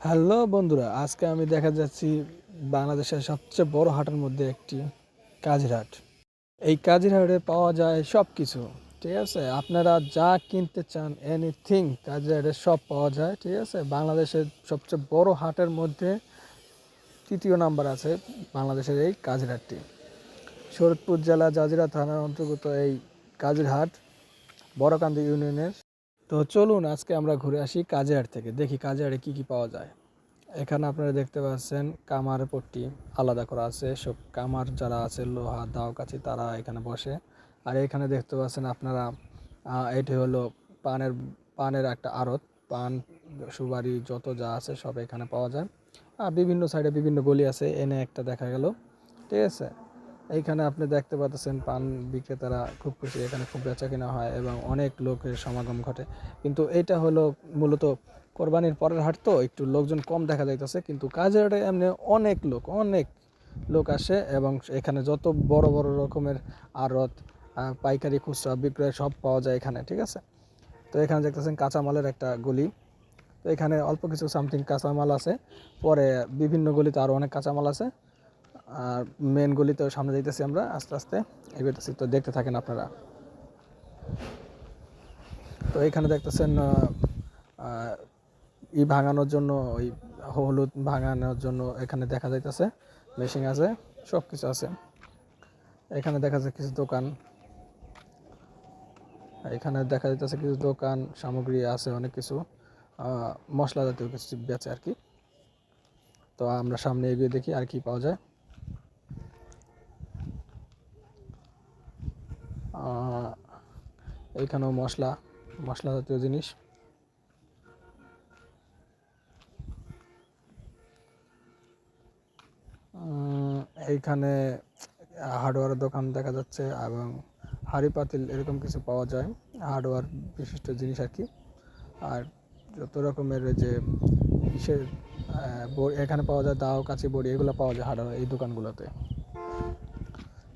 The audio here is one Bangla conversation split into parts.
হ্যালো বন্ধুরা, আজকে আমি দেখা যাচ্ছি বাংলাদেশের সবচেয়ে বড় হাটের মধ্যে একটি কাজিরহাট। এই কাজিরহাটে পাওয়া যায় সব কিছু, ঠিক আছে। আপনারা যা কিনতে চান এনিথিং কাজিরহাটে সব পাওয়া যায়, ঠিক আছে। বাংলাদেশের সবচেয়ে বড় হাটের মধ্যে তৃতীয় নাম্বার আছে বাংলাদেশের এই কাজিরহাটটি। শরীয়তপুর জেলা জাজিরা থানার অন্তর্গত এই কাজিরহাট বড়কান্দি ইউনিয়নের। তো চলুন আজকে আমরা ঘুরে আসি কাজিরহাট থেকে, দেখি কাজিরহাটে কী কী পাওয়া যায়। এখানে আপনারা দেখতে পাচ্ছেন কামার পট্টি আলাদা করা আছে, সব কামার যারা আছে লোহা দাও কাছে তারা এখানে বসে। আর এখানে দেখতে পাচ্ছেন আপনারা এটি হলো পানের পানের একটা আড়ত। পান সুপারি যত যা আছে সব এখানে পাওয়া যায়। আর বিভিন্ন সাইডে বিভিন্ন গলি আছে, এনে একটা দেখা গেল, ঠিক আছে। এইখানে আপনি দেখতে পাচ্ছেন পান বিক্রেতারা খুব খুশি, এখানে খুব বেচা কেনা হয় এবং অনেক লোকের সমাগম ঘটে। কিন্তু এটা হলো মূলত কোরবানির পরের হাট, তো একটু লোকজন কম দেখা যাইতেছে, কিন্তু কাজের হাটে এমনি অনেক লোক আসে এবং এখানে যত বড় বড় রকমের আড়ত পাইকারি খুচরা বিক্রয় সব পাওয়া যায় এখানে, ঠিক আছে। তো এখানে দেখতেছেন কাঁচামালের একটা গলি। তো এখানে অল্প কিছু সামথিং কাঁচামাল আছে, পরে বিভিন্ন গলিতে আরও অনেক কাঁচামাল আছে। আর মেন গলিতেও সামনে যাইতেছি আমরা আস্তে আস্তে এগোতেছি, তো দেখতে থাকেন আপনারা। তো এখানে দেখতেছেন ভাঙানোর জন্য, ওই হলুদ ভাঙানোর জন্য এখানে দেখা যাইতেছে মেশিন আছে, সব কিছু আছে। এখানে দেখা যাচ্ছে কিছু দোকান, এখানে দেখা যাইতেছে কিছু দোকান সামগ্রী আছে, অনেক কিছু মশলা জাতীয় কিছু বেচে আর কি। তো আমরা সামনে এগিয়ে দেখি আর কি পাওয়া যায়। এইখানেও মশলা জাতীয় জিনিস। এইখানে হার্ডওয়্যারের দোকান দেখা যাচ্ছে এবং হাঁড়ি পাতিল এরকম কিছু পাওয়া যায়, হার্ডওয়্যার বিশিষ্ট জিনিস আর কি। আর যত রকমের যে ইসের এখানে পাওয়া যায় দাও কাচি বড়ি, এগুলো পাওয়া যায় হার্ডওয়্যার এই দোকানগুলোতে,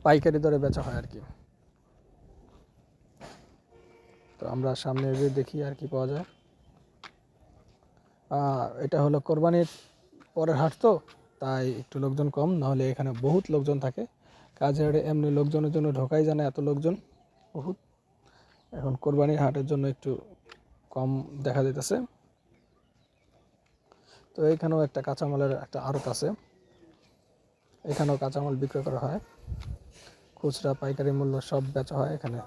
পাইকারি দরে বেচা হয় আর কি। তো আমরা সামনে এগিয়ে দেখি আর কি পাওয়া যায়। এটা হলো কোরবানির পরের হাট, তো তাই একটু লোকজন কম, নাহলে এখানে বহুত লোকজন থাকে। কাজে হাটে এমনি লোকজনের জন্য ঢোকাই যায় না, এত লোকজন বহুত। এখন কোরবানির হাটের জন্য একটু কম দেখা যাইতেছে। তো এইখানেও একটা কাঁচামালের একটা আড়ত আছে, এখানেও কাঁচামাল বিক্রয় করা হয়, খুচরা পাইকারি মূল্য সব বেচা হয় এখানে।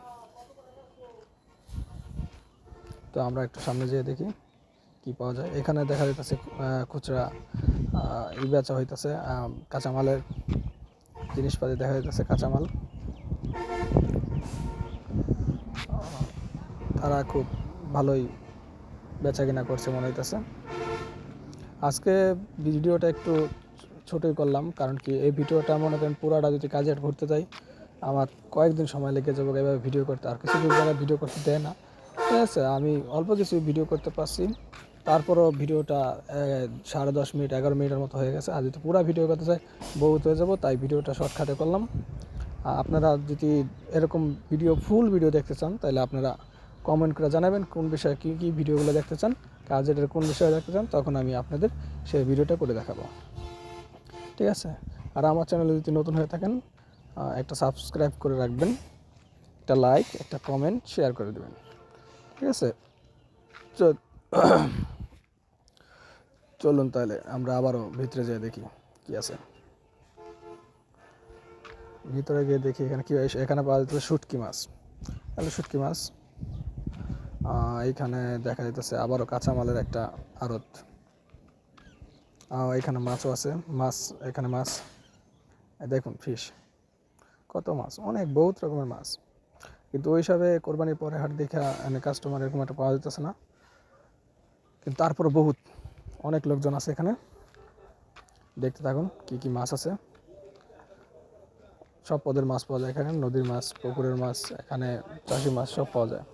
তো আমরা একটু সামনে যেয়ে দেখি কি পাওয়া যায়। এখানে দেখা যাইতেছে খুচরা বেচা হইতেছে কাঁচামালের জিনিসপাতি, দেখা যাইতেছে কাঁচামাল। তারা খুব ভালোই বেচা কিনা করছে মনে হইতেছে। আজকে ভিডিওটা একটু ছোটোই করলাম, কারণ কি এই ভিডিওটা মনে করেন পুরাটা যদি কাজে ঘুরতে যাই আমার কয়েকদিন সময় লেগে যাবো এভাবে ভিডিও করতে, আর কিছু জায়গায় ভিডিও করতে দেয় না, ঠিক আছে। আমি অল্প কিছু ভিডিও করতে পারছি, তারপরও ভিডিওটা 10.5 মিনিট 11 মিনিটের মতো হয়ে গেছে। আর যদি পুরো ভিডিও করতে চাই বহুত হয়ে যাবো, তাই ভিডিওটা শর্টকাটে করলাম। আপনারা যদি এরকম ফুল ভিডিও দেখতে চান তাহলে আপনারা কমেন্ট করে জানাবেন কোন বিষয়ে কী কী ভিডিওগুলো দেখতে চান, কাজের কোন বিষয়ে দেখতে চান, তখন আমি আপনাদের সেই ভিডিওটা করে দেখাবো, ঠিক আছে। আর আমার চ্যানেলে যদি নতুন হয়ে থাকেন একটা সাবস্ক্রাইব করে রাখবেন, একটা লাইক একটা কমেন্ট শেয়ার করে দেবেন, ঠিক আছে। চলুন তাহলে আমরা আবারও ভিতরে যেয়ে দেখি কি আছে। ভিতরে গিয়ে দেখি এখানে কী, এখানে পাওয়া যেতেছে শুটকি মাছ, তাহলে শুটকি মাছ। এইখানে দেখা যাইতেছে আবারও কাঁচামালের একটা আড়ত। এখানে মাছও আছে, এখানে মাছ দেখুন, ফিশ, কত মাছ, অনেক বহুত রকমের মাছ। কিন্তু ওই হিসাবে কোরবানির পরে হাট দেখা কাস্টমার এরকম একটা পাওয়া যেতেছে না, কিন্তু তারপরে অনেক লোকজন আছে এখানে। দেখতে থাকুন কি কি মাছ আছে, সব পদের মাছ পাওয়া যায় এখানে, নদীর মাছ পুকুরের মাছ, এখানে চাষি মাছ সব পাওয়া যায়।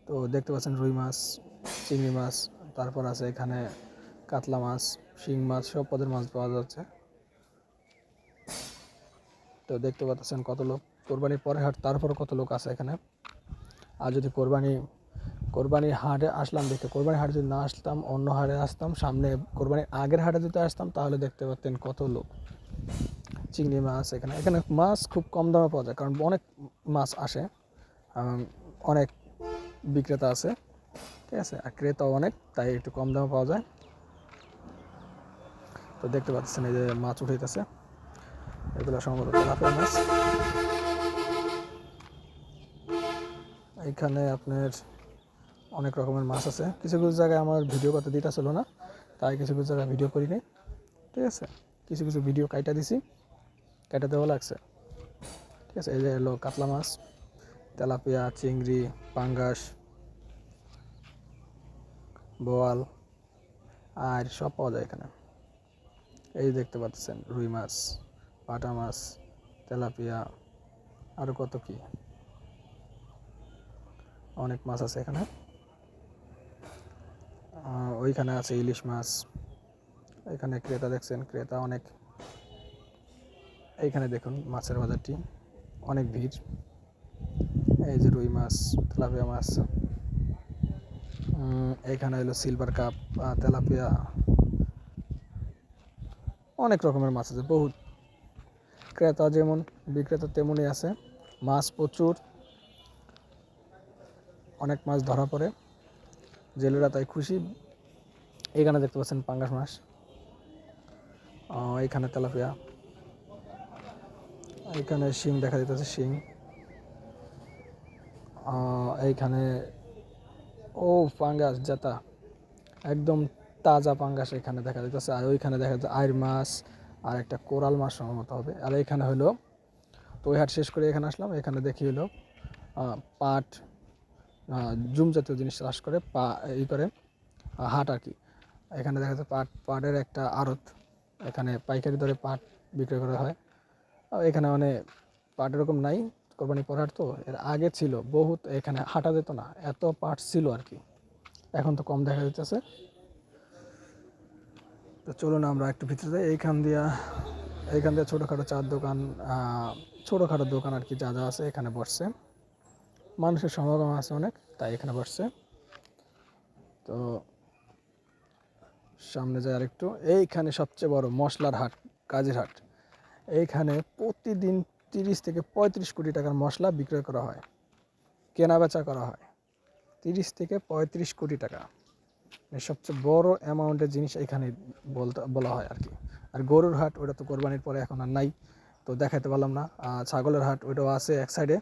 তো দেখতে পাচ্ছেন রুই মাছ, চিংড়ি মাছ, তারপর আছে এখানে কাতলা মাছ, শিং মাছ, সব পদের মাছ পাওয়া যাচ্ছে। তো দেখতে পাচ্ছেন কত লোক কোরবানির পরের হাট, তারপর কত লোক আছে এখানে। আর যদি কোরবানির হাটে আসলাম দেখতে, কোরবানির হাটে যদি না আসতাম, অন্য হাটে আসতাম, সামনে কোরবানির আগের হাটে যদি আসতাম, তাহলে দেখতে পারতেন কত লোক। চিংড়ি মাছ এখানে এখানে মাছ খুব কম দামে পাওয়া যায়, কারণ অনেক মাছ আসে, অনেক বিক্রেতা আছে, ঠিক আছে, আর ক্রেতাও অনেক, তাই একটু কম দামে পাওয়া যায়। তো দেখতে পাচ্ছেন এই যে মাছ উঠাইতেছে, এগুলো সম্ভবত তেলাপিয়া মাছ। এখানে আপনার অনেক রকমের মাছ আছে। কিছু কিছু জায়গায় আমার ভিডিও করতে দিতেছিল না, তাই কিছু কিছু জায়গায় ভিডিও করিনি, ঠিক আছে। কিছু কিছু ভিডিও কাইটা দিছি, কাইটা দেওয়া লাগছে, ঠিক আছে। এই যে হলো কাতলা মাছ, তেলাপিয়া, চিংড়ি, পাঙ্গাস, বোয়াল, আর সব পাওয়া যায় এখানে। এই দেখতে পাচ্ছেন রুই মাছ, পাটা মাছ, তেলাপিয়া, আরও কত কি অনেক মাছ আছে এখানে। ওইখানে আছে ইলিশ মাছ। এখানে ক্রেতা দেখছেন, ক্রেতা অনেক। এইখানে দেখুন মাছের বাজারটি, অনেক ভিড়। এই যে রুই মাছ, তেলাপিয়া মাছ, এইখানে হলো সিলভার কাপ, তেলাপিয়া, অনেক রকমের মাছ আছে, বহুত। ক্রেতা যেমন বিক্রেতা তেমনই আছে, মাছ প্রচুর, অনেক মাছ ধরা পড়ে, জেলেরা তাই খুশি। এখানে দেখতে পাচ্ছেন পাঙ্গাস মাছ, এইখানে তেলাপিয়া, এইখানে শিং দেখা যাচ্ছে, শিং, এইখানে ও পাঙ্গাস জেতা, একদম তাজা পাঙ্গাস এখানে দেখা যাচ্ছে। আর ওইখানে দেখা যাচ্ছে আইর মাছ, আর একটা কোরাল মাছ সম্ভবত হবে। আর এখানে হলো, তো ওই হাট শেষ করে এখানে আসলাম, এখানে দেখি হলো পাট, জুম জাতীয় জিনিস চাষ করে, করে হাট আর কি। এখানে দেখা যাচ্ছে পাটের একটা আড়ত, এখানে পাইকারি দরে পাট বিক্রয় করা হয়। এখানে মানে পাট এরকম নাই, কোরবানি পর হাট তো, এর আগে ছিল বহুত, এখানে হাঁটা যেত না, এত পাট ছিল আর কি। এখন তো কম দেখা যাচ্ছে। তো চলুন আমরা একটু ভিতরে যাই। এইখান দিয়ে ছোটোখাটো চার দোকান, ছোটোখাটো দোকান আর কি, যা যা আছে এখানে বসছে, মানুষের সমাগম আছে অনেক, তাই এখানে বসছে। তো সামনে যায় আরেকটু, এইখানে সবচেয়ে বড় মশলার হাট, কাজের হাট। এইখানে প্রতিদিন 30 থেকে 35 কোটি টাকার মশলা বিক্রয় করা হয়, কেনা বেচা করা হয়, 30 থেকে 35 কোটি টাকা, সবচেয়ে বড় অ্যামাউন্টের জিনিস এখানে বলা হয় আর কি। আর গরুর হাট, ওটা তো কোরবানির পরে এখন আর নাই, তো দেখাইতে পারলাম না। ছাগলের হাট ওইটাও আছে এক সাইডে,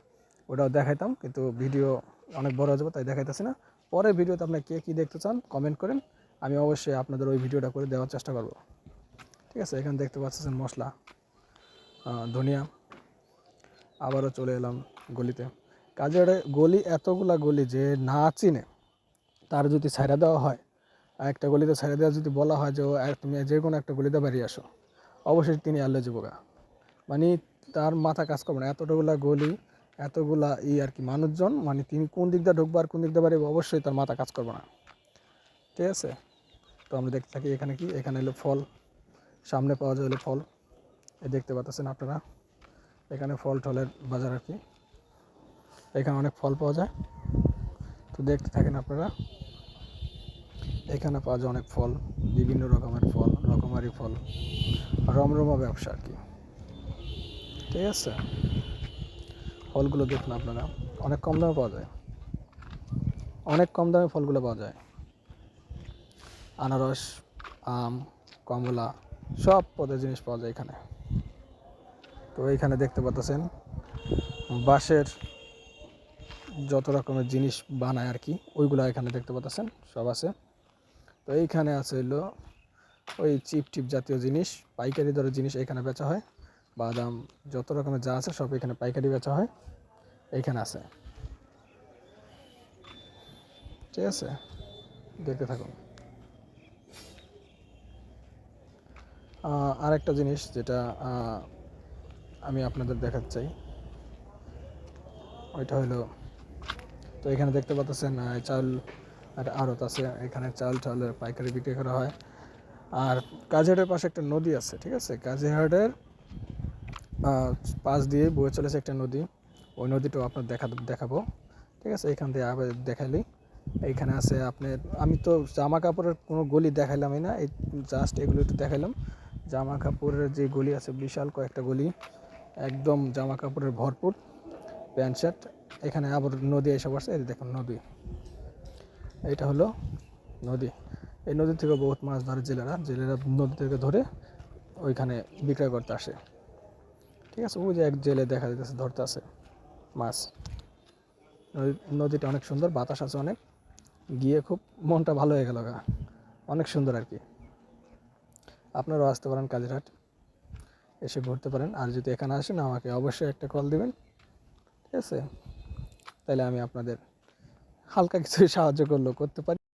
ওটাও দেখাইতাম, কিন্তু ভিডিও অনেক বড় হয়ে যাবে, তাই দেখাইতেছি না। পরের ভিডিওতে আপনারা কে কী দেখতে চান কমেন্ট করেন, আমি অবশ্যই আপনাদের ওই ভিডিওটা করে দেওয়ার চেষ্টা করব, ঠিক আছে। এখানে দেখতে পাচ্ছেন মশলা, ধনিয়া। আবারও চলে এলাম গলিতে। কাজের গলি, এতগুলা গলি যে না চিনে তার যদি ছাইড়া দেওয়া হয়, একটা গলিতে ছাইড়া দেওয়া যদি বলা হয় যে তুমি যে কোনো একটা গলিতে বেরিয়ে আসো, অবশ্যই তিনি আল্লে যাবোগা, মানে তার মাথা কাজ করবে না। এতগুলা গলি, এতগুলা আর কি মানুষজন, মানে তিনি কোন দিক দিয়ে ঢুকবো আর কোন দিক দিয়ে বেরিয়ে, অবশ্যই তার মাথা কাজ করবে না, ঠিক আছে। তো আমরা দেখতে থাকি এখানে কি, এখানে হলো ফল, সামনে পাওয়া যায় হলো ফল, এই দেখতে পাচ্ছেন আপনারা, এখানে ফল টলের বাজার আর কি, এখানে অনেক ফল পাওয়া যায়। তো দেখতে থাকেন আপনারা, এখানে পাওয়া যায় অনেক ফল, বিভিন্ন রকমের ফল, রকমারি ফল, রমরমা ব্যবসা আর কি, ঠিক আছে। ফলগুলো দেখুন আপনারা, অনেক কম দামে পাওয়া যায়, অনেক কম দামে ফলগুলো পাওয়া যায়, আনারস, আম, কমলা, সব পদের জিনিস পাওয়া যায় এখানে। তো এইখানে দেখতে পাচ্ছেন বাঁশের যত রকমের জিনিস বানায় আর কি, ওইগুলো এখানে দেখতে পাচ্ছেন সব আছে। তো এইখানে আছে হলো ওই চিপ টিপ জাতীয় জিনিস, পাইকারি দরের জিনিস এখানে বেচা হয়, বাদাম, যত রকমের যা আছে সব এখানে পাইকারি বেচা হয়, এইখানে আছে, ঠিক আছে। দেখতে থাকুন। আরেকটা জিনিস যেটা আমি আপনাদের দেখাতে চাই, ওইটা হলো, তো এখানে দেখতে পাচ্ছেন চাউল আর আড়ত আছে, এখানে চাউল টাউলের পাইকারি বিক্রি করা হয়। আর কাজিহাটের পাশে একটা নদী আছে, ঠিক আছে, কাজিহাটের পাশ দিয়ে বয়ে চলেছে একটা নদী, ওই নদীটাও আপনার দেখাবো। ঠিক আছে, এইখান থেকে আবার দেখাইলি এইখানে আছে আপনার, আমি তো জামা কাপড়ের কোনো গলি দেখাইলামই না, এই জাস্ট এগুলো একটু দেখাইলাম। জামা কাপড়ের যে গলি আছে বিশাল কয়েকটা গলি, একদম জামা কাপড়ের ভরপুর, প্যান্ট শার্ট। এখানে আবার নদী এসে পড়ছে, এই দেখুন নদী, এইটা হলো নদী। এই নদী থেকে বহুত মাছ ধরে জেলেরা, নদী থেকে ধরে ওইখানে বিক্রয় করতে আসে। ঠিক আছে, ওই যে এক জেলে দেখা যাচ্ছে ধরতে আসে মাছ। নদীটা অনেক সুন্দর, বাতাস আছে অনেক, গিয়ে খুব মনটা ভালো হয়ে গেল, অনেক সুন্দর আর কি। আপনারাও আসতে পারেন কাজিরহাট, এসে ঘুরতে পারেন। আর যদি এখানে আসেন আমাকে অবশ্যই একটা কল দিবেন, ঠিক আছে? তাহলে আমি আপনাদের হালকা কিছু সাহায্য করতে পারি।